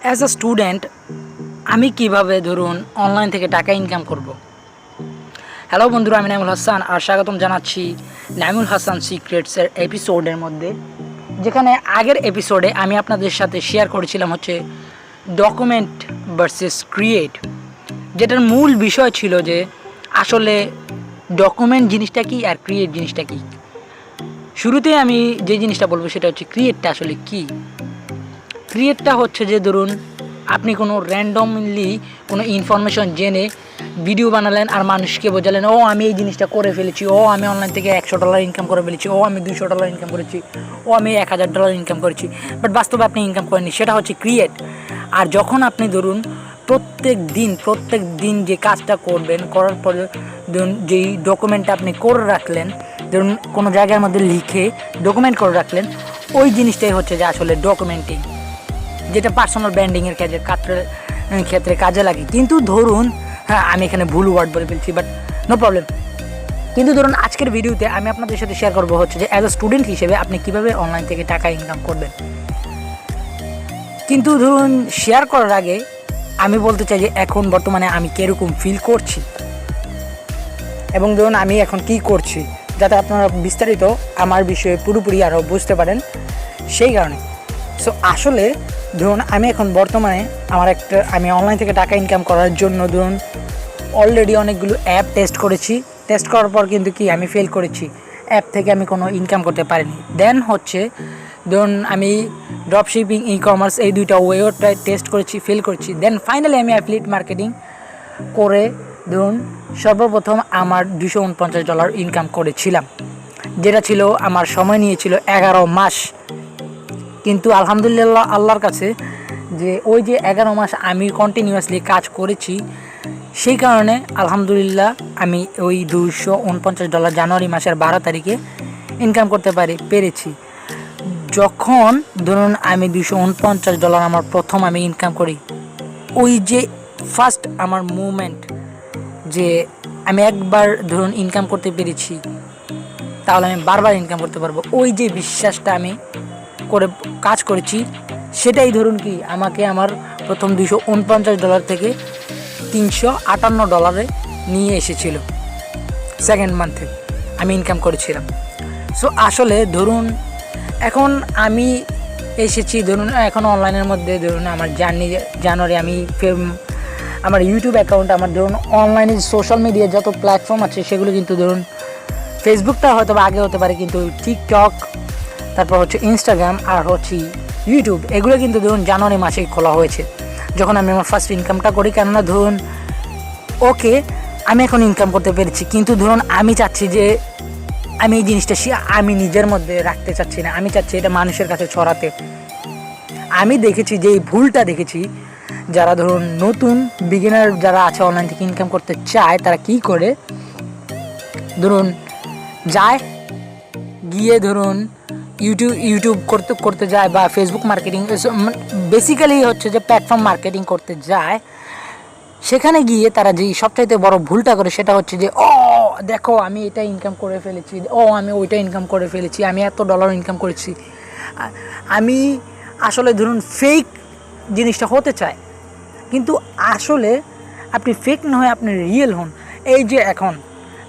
As a student আমি কিভাবে ধরুন অনলাইন থেকে টাকা ইনকাম করব। হ্যালো বন্ধুরা, আমি নাইমুল হাসান আর স্বাগতম জানাচ্ছি নাইমুল হাসান সিক্রেটসের এপিসোডের মধ্যে, যেখানে আগের এপিসোডে আমি আপনাদের সাথে শেয়ার করেছিলাম হচ্ছে ডকুমেন্ট ভার্সেস ক্রিয়েট, যেটার মূল বিষয় ছিল যে আসলে ডকুমেন্ট জিনিসটা কি আর ক্রিয়েট জিনিসটা কি। শুরুতে আমি যে জিনিসটা বলবো সেটা হচ্ছে ক্রিয়েটটা আসলে কি। ক্রিয়েটটা হচ্ছে যে ধরুন আপনি কোনো র্যান্ডমলি কোনো ইনফরমেশন জেনে ভিডিও বানালেন আর মানুষকে বোঝালেন, ও আমি এই জিনিসটা করে ফেলেছি, ও আমি অনলাইন থেকে $100 ইনকাম করে ফেলেছি, ও আমি $200 ইনকাম করেছি, ও আমি $1000 ইনকাম করেছি, বাট বাস্তবে আপনি ইনকাম করেননি। সেটা হচ্ছে ক্রিয়েট। আর যখন আপনি ধরুন প্রত্যেক দিন যে কাজটা করবেন, করার পরে ধরুন যেই ডকুমেন্টটা আপনি করে রাখলেন, ধরুন কোনো জায়গার মধ্যে লিখে ডকুমেন্ট করে রাখলেন, ওই জিনিসটাই হচ্ছে যে আসলে ডকুমেন্টিং, যেটা পার্সোনাল ব্র্যান্ডিংয়ের ক্ষেত্রে কাজে লাগে। কিন্তু ধরুন আমি এখানে ভুল ওয়ার্ড বলে ফেলছি, বাট নো প্রবলেম। কিন্তু ধরুন আজকের ভিডিওতে আমি আপনাদের সাথে শেয়ার করবো হচ্ছে যে অ্যাজ আ স্টুডেন্ট হিসেবে আপনি কীভাবে অনলাইন থেকে টাকা ইনকাম করবেন। কিন্তু ধরুন শেয়ার করার আগে আমি বলতে চাই যে এখন বর্তমানে আমি কীরকম ফিল করছি এবং ধরুন আমি এখন কি করছি, যাতে আপনারা বিস্তারিত আমার বিষয়ে পুরোপুরি আরও বুঝতে পারেন, সেই কারণে। সো আসলে ধরুন আমি এখন বর্তমানে আমি অনলাইন থেকে টাকা ইনকাম করার জন্য ধরুন অলরেডি অনেকগুলো অ্যাপ টেস্ট করেছি। টেস্ট করার পর কিন্তু কি আমি ফেল করেছি, অ্যাপ থেকে আমি কোনো ইনকাম করতে পারিনি। দেন হচ্ছে ধরুন আমি ড্রপশিপিং, ই কমার্স, এই দুইটা ওয়েবসাইট টেস্ট করেছি, ফেল করেছি। দেন ফাইনালি আমি অ্যাফিলিয়েট মার্কেটিং করে ধরুন সর্বপ্রথম আমার $249 ইনকাম করেছিলাম, যেটা ছিল আমার সময় নিয়েছিল 11 মাস। কিন্তু আলহামদুলিল্লাহ আল্লাহর কাছে যে ওই যে 11 মাস আমি কন্টিনিউয়াসলি কাজ করেছি, সেই কারণে আলহামদুলিল্লাহ আমি ওই $249 জানুয়ারি মাসের 12 তারিখে ইনকাম করতে পেরেছি। যখন ধরুন আমি $249 আমার প্রথম আমি ইনকাম করি, ওই যে ফার্স্ট আমার মুভমেন্ট যে আমি একবার ধরুন ইনকাম করতে পেরেছি, তাহলে আমি বারবার ইনকাম করতে পারবো, ওই যে বিশ্বাসটা আমি করে কাজ করেছি, সেটাই ধরুন কি আমাকে আমার প্রথম $249 থেকে $358 নিয়ে এসেছিল। সেকেন্ড মান্থে আমি ইনকাম করেছিলাম। সো আসলে ধরুন এখন আমি এসেছি, ধরুন এখন অনলাইনের মধ্যে ধরুন আমার জানুয়ারি আমি আমার ইউটিউব অ্যাকাউন্ট, আমার ধরুন অনলাইনে সোশ্যাল মিডিয়া যত প্ল্যাটফর্ম আছে সেগুলো কিন্তু ধরুন ফেসবুকটা হয়তো বা আগে হতে পারে, কিন্তু টিকটক, তারপর হচ্ছে ইনস্টাগ্রাম আর হচ্ছে ইউটিউব, এগুলো কিন্তু ধরুন জানুয়ারি মাসেই খোলা হয়েছে যখন আমি আমার ফার্স্ট ইনকামটা করি। কেননা ধরুন ওকে আমি এখন ইনকাম করতে পেরেছি, কিন্তু ধরুন আমি চাচ্ছি যে আমি এই জিনিসটা আমি নিজের মধ্যে রাখতে চাচ্ছি না, আমি চাচ্ছি এটা মানুষের কাছে ছড়াতে। আমি দেখেছি যে এই ভুলটা দেখেছি, যারা ধরুন নতুন বিগিনার যারা আছে অনলাইন থেকে ইনকাম করতে চায়, তারা কি করে ধরুন গিয়ে ধরুন ইউটিউব করতে যায় বা ফেসবুক মার্কেটিং, বেসিক্যালি হচ্ছে যে প্ল্যাটফর্ম মার্কেটিং করতে যায়। সেখানে গিয়ে তারা যেই সবচাইতে বড় ভুলটা করে সেটা হচ্ছে যে দেখো আমি এটা ইনকাম করে ফেলেছি, আমি ওইটা ইনকাম করে ফেলেছি, আমি $100 ইনকাম করেছি। আমি আসলে ধরুন ফেক জিনিসটা হতে চায়, কিন্তু আসলে আপনি ফেক না হয়ে আপনি রিয়েল হন। এই যে এখন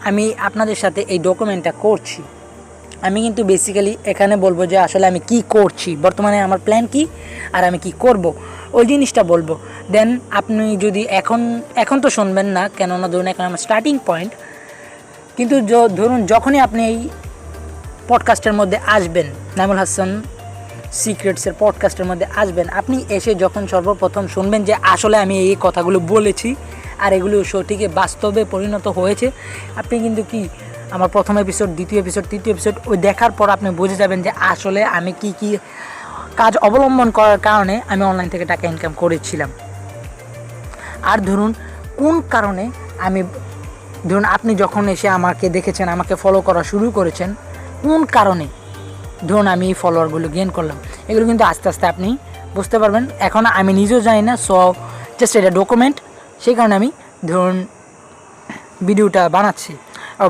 আমি আপনাদের সাথে এই ডকুমেন্টটা করছি, আমি কিন্তু বেসিক্যালি এখানে বলবো যে আসলে আমি কি করছি, বর্তমানে আমার প্ল্যান কি আর আমি কি করব, ওই জিনিসটা বলবো। দেন আপনি যদি এখন তো শুনবেন না, কেননা ধরুন এখন আমার স্টার্টিং পয়েন্ট। কিন্তু ধরুন যখনই আপনি এই পডকাস্টের মধ্যে আসবেন, নাইমুল হাসান সিক্রেটসের পডকাস্টের মধ্যে আসবেন, আপনি এসে যখন সর্বপ্রথম শুনবেন যে আসলে আমি এই কথাগুলো বলেছি আর এগুলো সঠিকে বাস্তবে পরিণত হয়েছে, আপনি কিন্তু কি আমার প্রথম এপিসোড, দ্বিতীয় এপিসোড, তৃতীয় এপিসোড ওই দেখার পর আপনি বুঝে যাবেন যে আসলে আমি কি কি কাজ অবলম্বন করার কারণে আমি অনলাইন থেকে টাকা ইনকাম করেছিলাম। আর ধরুন কোন কারণে আমি ধরুন আপনি যখন এসে আমাকে দেখেছেন, আমাকে ফলো করা শুরু করেছেন, কোন কারণে ধরুন আমি এই ফলোয়ারগুলো গেইন করলাম, এগুলো কিন্তু আস্তে আস্তে আপনি বুঝতে পারবেন। এখন আমি নিজেও জানি না, সো জাস্ট এটা ডকুমেন্ট, সেই কারণে আমি ধরুন ভিডিওটা বানাচ্ছি,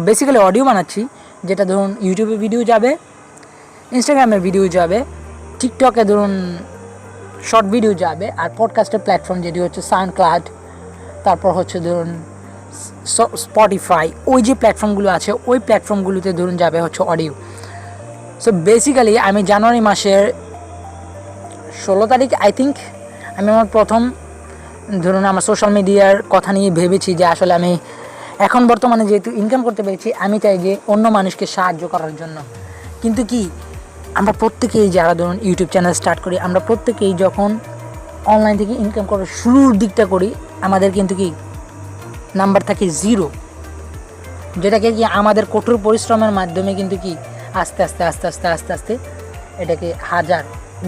বেসিক্যালি অডিও বানাচ্ছি, যেটা ধরুন ইউটিউবে ভিডিও যাবে, ইনস্টাগ্রামে ভিডিও যাবে, টিকটকে ধরুন শর্ট ভিডিও যাবে, আর পডকাস্টের প্ল্যাটফর্ম যেটি হচ্ছে সাউন্ড ক্লাউড, তারপর হচ্ছে ধরুন স্পটিফাই, ওই যে প্ল্যাটফর্মগুলো আছে ওই প্ল্যাটফর্মগুলোতে ধরুন যাবে হচ্ছে অডিও। সো বেসিক্যালি আমি জানুয়ারি মাসের 16 তারিখ আই থিঙ্ক আমি আমার প্রথম ধরুন আমার সোশ্যাল মিডিয়ার কথা নিয়ে ভেবেছি যে আসলে আমি এখন বর্তমানে যেহেতু ইনকাম করতে পেরেছি, আমি চাই যে অন্য মানুষকে সাহায্য করার জন্য। কিন্তু কি আমরা প্রত্যেকেই যারা ধরুন ইউটিউব চ্যানেল স্টার্ট করি, আমরা প্রত্যেকেই যখন অনলাইন থেকে ইনকাম করার শুরুর দিকটা করি, আমাদের কিন্তু কি নাম্বার থাকে 0, যেটাকে কি আমাদের কঠোর পরিশ্রমের মাধ্যমে কিন্তু কি আস্তে আস্তে আস্তে আস্তে আস্তে আস্তে এটাকে 1000,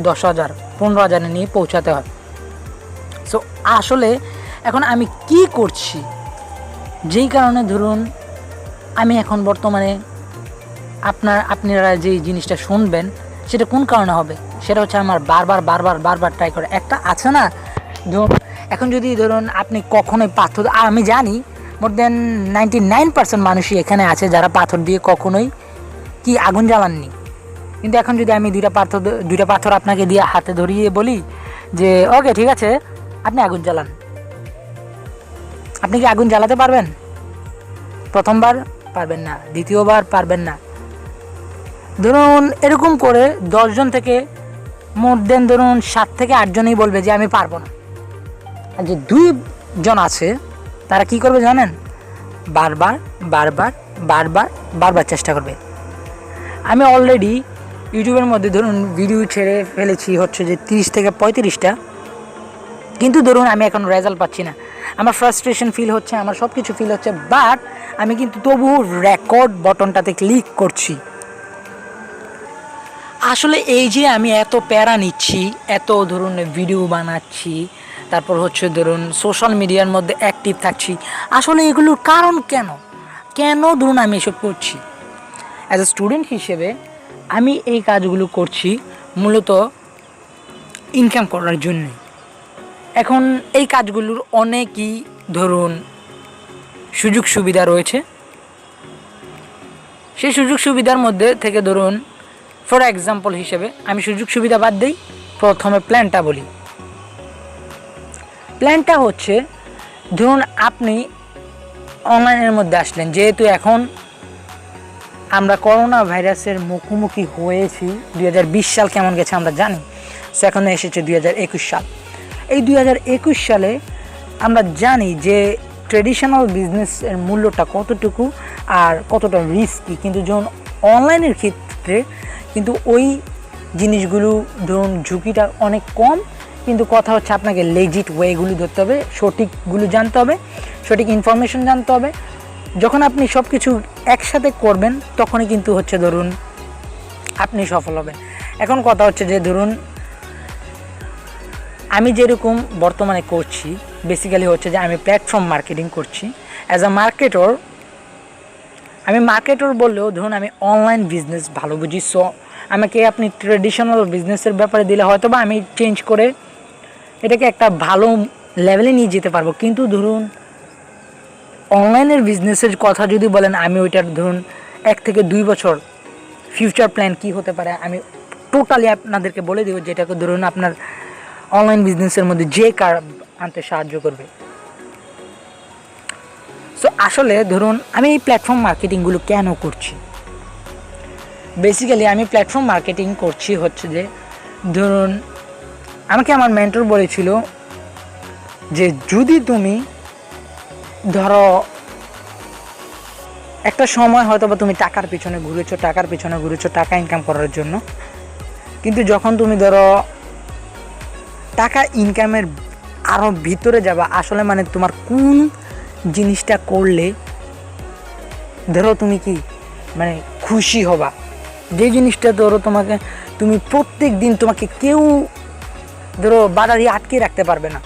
10,000, 15,000 নিয়ে পৌঁছাতে হয়। সো আসলে এখন আমি কি করছি, যেই কারণে ধরুন আমি এখন বর্তমানে আপনারা যেই জিনিসটা শুনবেন সেটা কোন কারণে হবে, সেটা হচ্ছে আমার বারবার ট্রাই করে। একটা আছে না ধরুন, এখন যদি ধরুন আপনি কখনোই পাথর, আমি জানি মোর দেন 99% মানুষই এখানে আছে যারা পাথর দিয়ে কখনোই কি আগুন জ্বালাননি, কিন্তু এখন যদি আমি দুইটা পাথর আপনাকে দিয়ে হাতে ধরিয়ে বলি যে ওকে ঠিক আছে আপনি আগুন জ্বালান, আপনি কি আগুন জ্বালাতে পারবেন? প্রথমবার পারবেন না, দ্বিতীয়বার পারবেন না। ধরুন এরকম করে 10 জন থেকে মোর দেন ধরুন 7 থেকে 8 জনই বলবে যে আমি পারবো না। আর যে 2 জন আছে তারা কি করবে জানেন? বারবার চেষ্টা করবে। আমি অলরেডি ইউটিউবের মধ্যে ধরুন ভিডিও ছেড়ে ফেলেছি হচ্ছে যে 30 থেকে 35টা, কিন্তু ধরুন আমি এখন রেজাল্ট পাচ্ছি না, আমার ফ্রাস্ট্রেশন ফিল হচ্ছে, আমার সব কিছু ফিল হচ্ছে, বাট আমি কিন্তু তবুও রেকর্ড বটনটাতে ক্লিক করছি। আসলে এই যে আমি এত প্যারা নিচ্ছি, এত ধরুন ভিডিও বানাচ্ছি, তারপর হচ্ছে ধরুন সোশ্যাল মিডিয়ার মধ্যে অ্যাক্টিভ থাকছি, আসলে এগুলোর কারণ কেন ধরুন আমি এসব করছি? অ্যাজ এ স্টুডেন্ট হিসেবে আমি এই কাজগুলো করছি মূলত ইনকাম করার জন্য। এখন এই কাজগুলোর অনেকই ধরুন সুযোগ সুবিধা রয়েছে, সেই সুযোগ সুবিধার মধ্যে থেকে ধরুন ফর এক্সাম্পল হিসেবে আমি সুযোগ সুবিধা বাদ দিই, প্রথমে প্ল্যানটা বলি। প্ল্যানটা হচ্ছে ধরুন আপনি অনলাইনের মধ্যে আসলেন, যেহেতু এখন আমরা করোনা ভাইরাসের মুখোমুখি হয়েছি, 2020 সাল কেমন গেছে আমরা জানি, সো এখন এসেছে 2021 সাল। এই 2021 সালে আমরা জানি যে ট্রেডিশনাল বিজনেসের মূল্যটা কতটুকু আর কতটা রিস্কি, কিন্তু যখন অনলাইনের ক্ষেত্রে কিন্তু ওই জিনিসগুলো ধরুন ঝুঁকিটা অনেক কম, কিন্তু কথা হচ্ছে আপনাকে লেজিট ওয়েগুলো ধরতে হবে, সঠিকগুলো জানতে হবে, সঠিক ইনফরমেশন জানতে হবে। যখন আপনি সব কিছু একসাথে করবেন তখনই কিন্তু হচ্ছে ধরুন আপনি সফল হবেন। এখন কথা হচ্ছে যে ধরুন আমি যেরকম বর্তমানে করছি বেসিক্যালি হচ্ছে যে আমি প্ল্যাটফর্ম মার্কেটিং করছি অ্যাজ আ মার্কেটর। আমি মার্কেটর বললেও ধরুন আমি অনলাইন বিজনেস ভালো বুঝি, সো আমাকে আপনি ট্রেডিশনাল বিজনেসের ব্যাপারে দিলে হয়তো বা আমি চেঞ্জ করে এটাকে একটা ভালো লেভেলে নিয়ে যেতে পারবো, কিন্তু ধরুন অনলাইনের বিজনেসের কথা যদি বলেন, আমি ওইটার ধরুন 1 থেকে 2 বছর ফিউচার প্ল্যান কি হতে পারে আমি টোটালি আপনাদেরকে বলে দেবো, যেটাকে ধরুন আপনার অনলাইন বিজনেসের মধ্যে যে কার আনতে সাহায্য করবে। সো আসলে ধরুন আমি এই প্ল্যাটফর্ম মার্কেটিংগুলো কেন করছি, বেসিক্যালি আমি প্ল্যাটফর্ম মার্কেটিং করছি হচ্ছে যে ধরুন আমাকে আমার মেন্টর বলেছিল যে যদি তুমি ধরো একটা সময় হয়তো বা তুমি টাকার পিছনে ঘুরেছো টাকা ইনকাম করার জন্য, কিন্তু যখন তুমি ধরো টাকা ইনকামের আরও ভিতরে যাবা, আসলে মানে তোমার কোন জিনিসটা করলে ধরো তুমি কি মানে খুশি হবা, যে জিনিসটা ধরো তুমি প্রত্যেক দিন তোমাকে কেউ ধরো বাধা দিয়ে আটকে রাখতে পারবে না,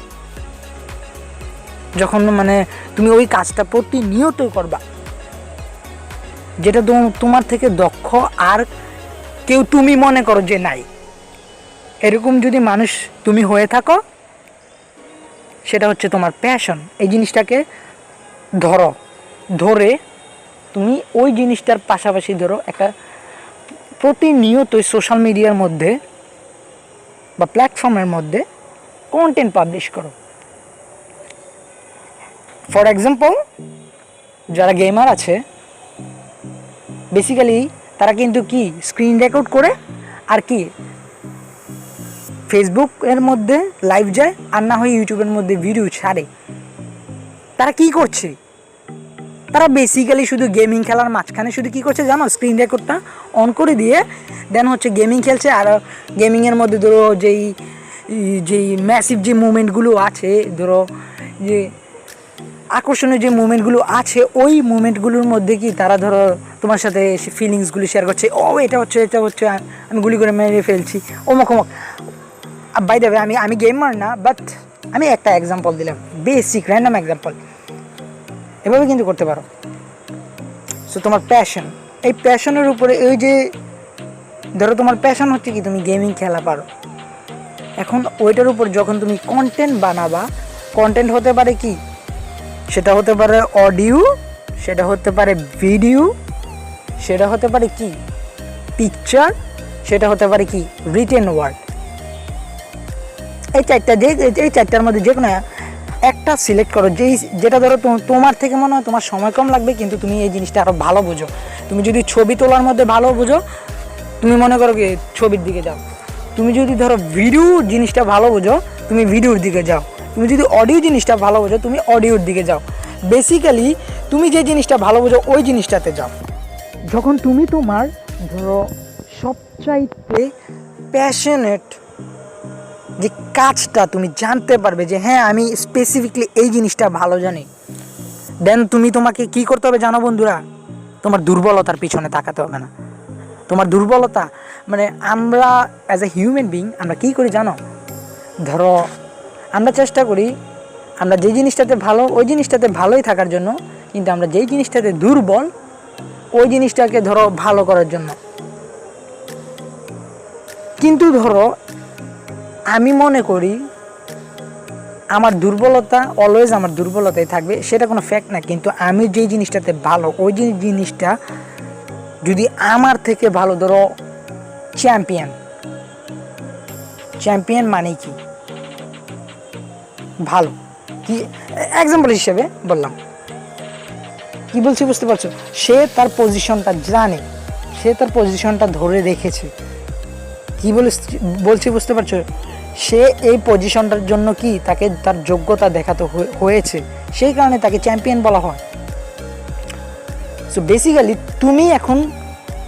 যখন মানে তুমি ওই কাজটা প্রতিনিয়তই করবা, যেটা তোমার থেকে দক্ষ আর কেউ তুমি মনে করো যে নাই, এরকম যদি মানুষ তুমি হয়ে থাকো, সেটা হচ্ছে তোমার প্যাশন। এই জিনিসটাকে ধরে তুমি ওই জিনিসটার পাশাপাশি ধরো একটা প্রতিনিয়তই সোশ্যাল মিডিয়ার মধ্যে বা প্ল্যাটফর্মের মধ্যে কন্টেন্ট পাবলিশ করো। ফর এক্সাম্পল, যারা গেমার আছে বেসিক্যালি তারা কিন্তু কি স্ক্রিন রেকর্ড করে আর কি ফেসবুকের মধ্যে লাইভ যায়, আর না হয় ইউটিউবের মধ্যে ভিডিও ছাড়ে। তারা কি করছে? তারা বেসিক্যালি শুধু গেমিং খেলার মাঝখানে শুধু কী করছে জানো, স্ক্রিন রেকর্ডটা অন করে দিয়ে দেন হচ্ছে গেমিং খেলছে। আর গেমিংয়ের মধ্যে ধরো যেই ম্যাসিভ যে মুভমেন্টগুলো আছে, ধরো যে আকর্ষণীয় যে মুভমেন্টগুলো আছে, ওই মুভমেন্টগুলোর মধ্যে কি তারা ধরো তোমার সাথে ফিলিংসগুলো শেয়ার করছে। ও এটা হচ্ছে আমি গুলি করে মেরে ফেলছি, অমুক। বাই দ্য ওয়ে, আমি গেমার না, বাট আমি একটা এক্সাম্পল দিলাম, বেসিক র্যান্ডম এক্সাম্পল। এভাবে কিন্তু করতে পারো। সো তোমার প্যাশন, এই প্যাশনের উপরে এই যে ধরো তোমার প্যাশন হচ্ছে কি তুমি গেমিং খেলা পারো, এখন ওইটার উপর যখন তুমি কন্টেন্ট বানাবা, কন্টেন্ট হতে পারে কি, সেটা হতে পারে অডিও, সেটা হতে পারে ভিডিও, সেটা হতে পারে কি পিকচার, সেটা হতে পারে কি রিটেন ওয়ার্ড। এই চারটার মধ্যে যে কোনো একটা সিলেক্ট করো, যেটা ধরো তোমার থেকে মনে হয় তোমার সময় কম লাগবে, কিন্তু তুমি এই জিনিসটা আরও ভালো বোঝো। তুমি যদি ছবি তোলার মধ্যে ভালো বোঝো, তুমি মনে করো কি ছবির দিকে যাও। তুমি যদি ধরো ভিডিও জিনিসটা ভালো বোঝো, তুমি ভিডিওর দিকে যাও। তুমি যদি অডিও জিনিসটা ভালো বোঝো, তুমি অডিওর দিকে যাও। বেসিক্যালি তুমি যে জিনিসটা ভালো বোঝো ওই জিনিসটাতে যাও। যখন তুমি তোমার ধরো সবচাইতে প্যাশনেট যে কাজটা তুমি জানতে পারবে যে হ্যাঁ আমি স্পেসিফিকলি এই জিনিসটা ভালো জানি, দেন তোমাকে কি করতে হবে জানো বন্ধুরা, তোমার দুর্বলতার পিছনে তাকাতে হবে না। তোমার দুর্বলতা মানে আমরা অ্যাজ এ হিউম্যান বিং আমরা কী করি জানো, ধরো আমরা চেষ্টা করি আমরা যেই জিনিসটাতে ভালো ওই জিনিসটাতে ভালোই থাকার জন্য, কিন্তু আমরা যেই জিনিসটাতে দুর্বল ওই জিনিসটাকে ধরো ভালো করার জন্য। কিন্তু ধরো আমি মনে করি আমার দুর্বলতা অলওয়েজ আমার দুর্বলতাই থাকবে, সেটা কোনো ফ্যাক্ট না, কিন্তু আমি যেই জিনিসটাতে ভালো ওই জিনিসটা যদি আমার থেকে ভালো, ধরো চ্যাম্পিয়ন মানে কি ভালো, কি এক্সাম্পল হিসেবে বললাম, কি বলছি বুঝতে পারছো, সে তার পজিশনটা জানে, সে তার পজিশনটা ধরে রেখেছে। কি বলছি বুঝতে পারছো, সে এই পজিশনটার জন্য কি তাকে তার যোগ্যতা দেখাতে হয়েছে, সেই কারণে তাকে চ্যাম্পিয়ন বলা হয়। সো বেসিক্যালি তুমি এখন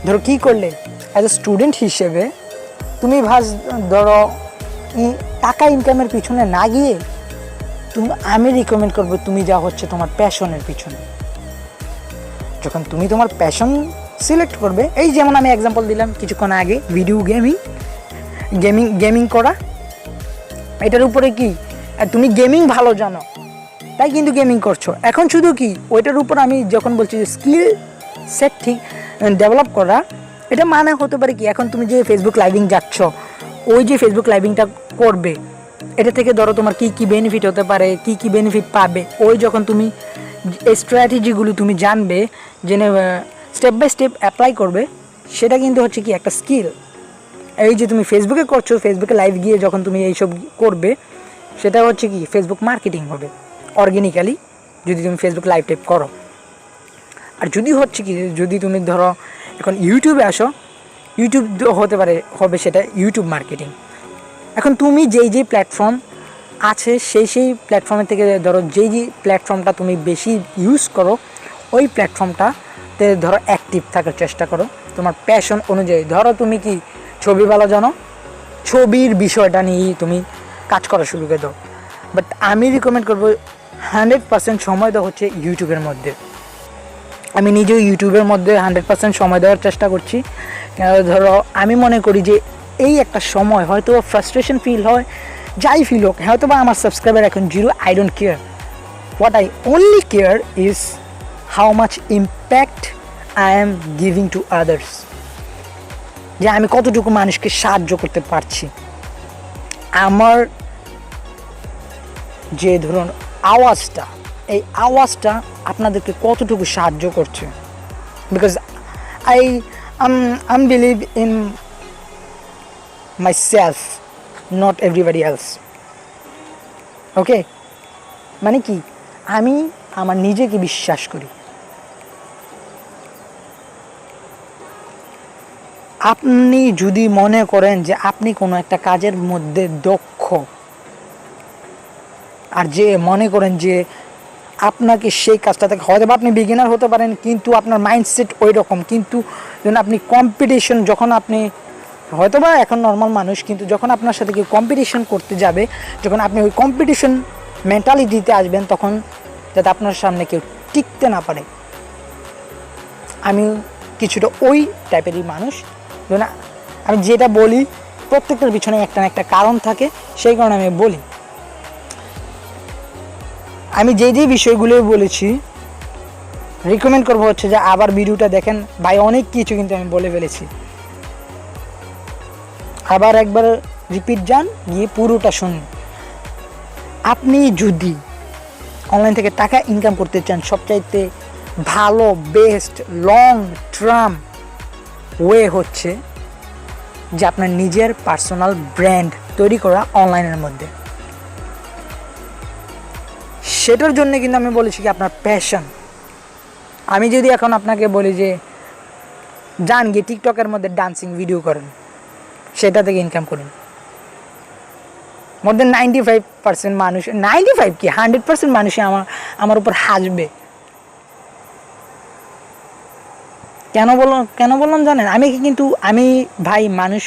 ধরো কী করলে, অ্যাজ এ স্টুডেন্ট হিসেবে তুমি ধরো টাকা ইনকামের পিছনে না গিয়ে আমি রিকমেন্ড করবো তুমি যা হচ্ছে তোমার প্যাশনের পিছনে। যখন তুমি তোমার প্যাশন সিলেক্ট করবে, এই যেমন আমি এক্সাম্পল দিলাম কিছুক্ষণ আগে, ভিডিও গেমিং করা, এটার উপরে কি তুমি গেমিং ভালো জানো তাই কিন্তু গেমিং করছো। এখন শুধু কি ওইটার উপর আমি যখন বলছি যে স্কিল সেট ঠিক ডেভেলপ করা, এটা মানে হতে পারে কি এখন তুমি যে ফেসবুক লাইভিং যাচ্ছ, ওই যে ফেসবুক লাইভিংটা করবে, এটা থেকে ধরো তোমার কি বেনিফিট হতে পারে, কি বেনিফিট পাবে, ওই যখন তুমি এই স্ট্র্যাটেজিগুলো তুমি জানবে, জেনে স্টেপ বাই স্টেপ অ্যাপ্লাই করবে, সেটা কিন্তু হচ্ছে কি একটা স্কিল। এই যে তুমি ফেসবুকে করছো, ফেসবুকে লাইভ গিয়ে যখন তুমি এইসব করবে, সেটা হচ্ছে কি ফেসবুক মার্কেটিং হবে অর্গ্যানিক্যালি, যদি তুমি ফেসবুক লাইভ টাইপ করো। আর যদি হচ্ছে কি যদি তুমি ধরো এখন ইউটিউবে আসো, ইউটিউব হতে পারে হবে সেটা ইউটিউব মার্কেটিং। এখন তুমি যেই প্ল্যাটফর্ম আছে সেই প্ল্যাটফর্মের থেকে ধরো যেই প্ল্যাটফর্মটা তুমি বেশি ইউজ করো, ওই প্ল্যাটফর্মটাতে ধরো অ্যাক্টিভ থাকার চেষ্টা করো তোমার প্যাশন অনুযায়ী। ধরো তুমি কি ছবি ভালো জানো, ছবির বিষয়টা নিয়েই তুমি কাজ করা শুরু করে দাও। বাট আমি রিকমেন্ড করবো 100% সময় দেওয়া হচ্ছে ইউটিউবের মধ্যে। আমি নিজেও ইউটিউবের মধ্যে 100% সময় দেওয়ার চেষ্টা করছি। ধরো আমি মনে করি যে এই একটা সময় হয়তো ফ্রাস্ট্রেশন ফিল হয়, যাই ফিল হোক, হয়তো বা আমার সাবস্ক্রাইবার এখন 0, I don't care. What I only care is how much impact I am giving to others, যে আমি কতটুকু মানুষকে সাহায্য করতে পারছি। আমার যে ধরুন আওয়াজটা, এই আওয়াজটা আপনাদেরকে কতটুকু সাহায্য করছে, because I believe in myself, not everybody else. Okay, মানে কি, আমি আমার নিজেকে বিশ্বাস করি। আপনি যদি মনে করেন যে আপনি কোনো একটা কাজের মধ্যে দক্ষ, আর যে মনে করেন যে আপনাকে সেই কাজটা থেকে, হয়তো আপনি বিগিনার হতে পারেন কিন্তু আপনার মাইন্ডসেট ওই রকম, কিন্তু যখন আপনি কম্পিটিশন, যখন আপনি হয়তো বা এখন নর্মাল মানুষ, কিন্তু যখন আপনার সাথে কেউ কম্পিটিশন করতে যাবে, যখন আপনি ওই কম্পিটিশন মেন্টালিটিতে আসবেন, তখন যাতে আপনার সামনে কেউ টিকতে না পারে। আমি কিছুটা ওই টাইপেরই মানুষ। যেন আমি যেটা বলি প্রত্যেকটার পিছনে একটা না একটা কারণ থাকে, সেই কারণে আমি বলি। আমি যে বিষয়গুলো বলেছি রিকমেন্ড করবো হচ্ছে যে আবার ভিডিওটা দেখেন ভাই, অনেক কিছু কিন্তু আমি বলে ফেলেছি। আবার একবার রিপিট যান, গিয়ে পুরোটা শুনুন। আপনি যদি অনলাইন থেকে টাকা ইনকাম করতে চান, সবচাইতে ভালো বেস্ট লং টার্ম ওয়ে হচ্ছে যে আপনার নিজের পার্সোনাল ব্র্যান্ড তৈরি করা অনলাইনের মধ্যে। সেটার জন্য কিন্তু আমি বলেছি কি আপনার প্যাশন। আমি যদি এখন আপনাকে বলি যে যান গিয়ে টিকটকের মধ্যে ডান্সিং ভিডিও করেন, সেটা থেকে ইনকাম করুন, মোর দেন 95% মানুষ, 95 কি 100% মানুষই আমার উপর হাসবে। কেন বললাম জানেন? আমি ভাই মানুষ,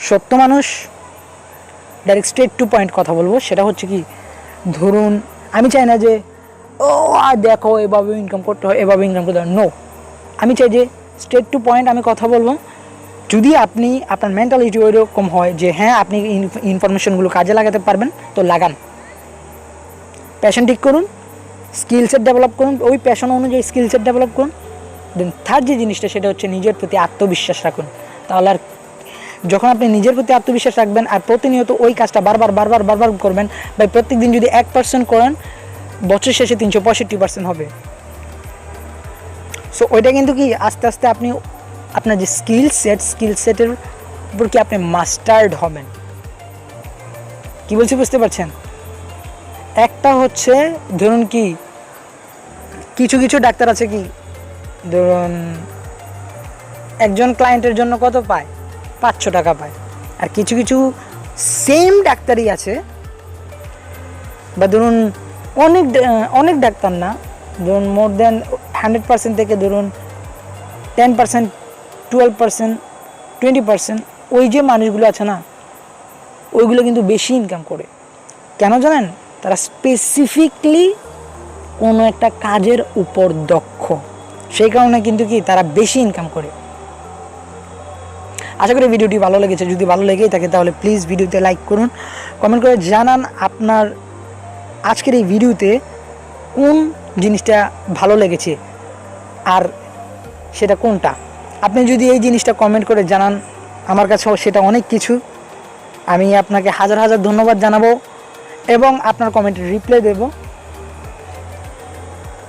সত্য মানুষ, ডাইরেক্ট স্ট্রেট টু পয়েন্ট কথা বলবো। সেটা হচ্ছে কি, ধরুন আমি চাই না যে ও দেখো এভাবে ইনকাম করতে হয়, এভাবে ইনকাম করতে হয়, নো। আমি চাই যে স্ট্রেট টু পয়েন্ট আমি কথা বলবো। যদি আপনি আপনার মেন্টালিটি ওই রকম হয় যে হ্যাঁ আপনি ইনফরমেশনগুলো কাজে লাগাতে পারবেন, তো লাগান। প্যাশন ঠিক করুন, স্কিল সেট ডেভেলপ করুন, ওই প্যাশন অনুযায়ী স্কিল সেট ডেভেলপ করুন। দেন থার্ড যে জিনিসটা, সেটা হচ্ছে নিজের প্রতি আত্মবিশ্বাস রাখুন। তাহলে আর যখন আপনি নিজের প্রতি আত্মবিশ্বাস রাখবেন আর প্রতিনিয়ত ওই কাজটা বারবার করবেন, বা প্রত্যেক দিন যদি 1% করেন, বছর শেষে 365% হবে। সো ওইটা কিন্তু কি আস্তে আস্তে আপনি আপনার যে স্কিল সেটের উপর কি আপনি মাস্টার্ড হবেন। কি বলছি বুঝতে পারছেন? একটা হচ্ছে ধরুন কি কিছু ডাক্তার আছে কি, ধরুন একজন ক্লায়েন্টের জন্য কত পায়, 500 টাকা পায়। আর কিছু সেম ডাক্তারই আছে, বা ধরুন অনেক ডাক্তার না, ধরুন মোর দেন 100% থেকে ধরুন 10%, 12%, 20%, ওই যে মানুষগুলো আছে না, ওইগুলো কিন্তু বেশি ইনকাম করে। কেন জানেন? তারা স্পেসিফিকলি কোনো একটা কাজের উপর দক্ষ, সেই কারণে কিন্তু কি তারা বেশি ইনকাম করে। আশা করি ভিডিওটি ভালো লেগেছে। যদি ভালো লেগেই থাকে তাহলে প্লিজ ভিডিওতে লাইক করুন, কমেন্ট করে জানান আপনার আজকের এই ভিডিওতে কোন জিনিসটা ভালো লেগেছে আর সেটা কোনটা। আপনি যদি এই জিনিসটা কমেন্ট করে জানান, আমার কাছেও সেটা অনেক কিছু। আমি আপনাকে হাজার ধন্যবাদ জানাবো এবং আপনার কমেন্টের রিপ্লাই দেব।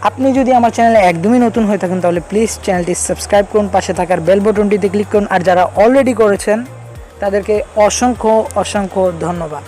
আপনি যদি আমার চ্যানেলে একদমই নতুন হয়ে থাকেন তাহলে প্লিজ চ্যানেলটি সাবস্ক্রাইব করুন, পাশে থাকার বেল বাটনটিতে ক্লিক করুন। আর যারা অলরেডি করেছেন তাদেরকে অসংখ্য ধন্যবাদ।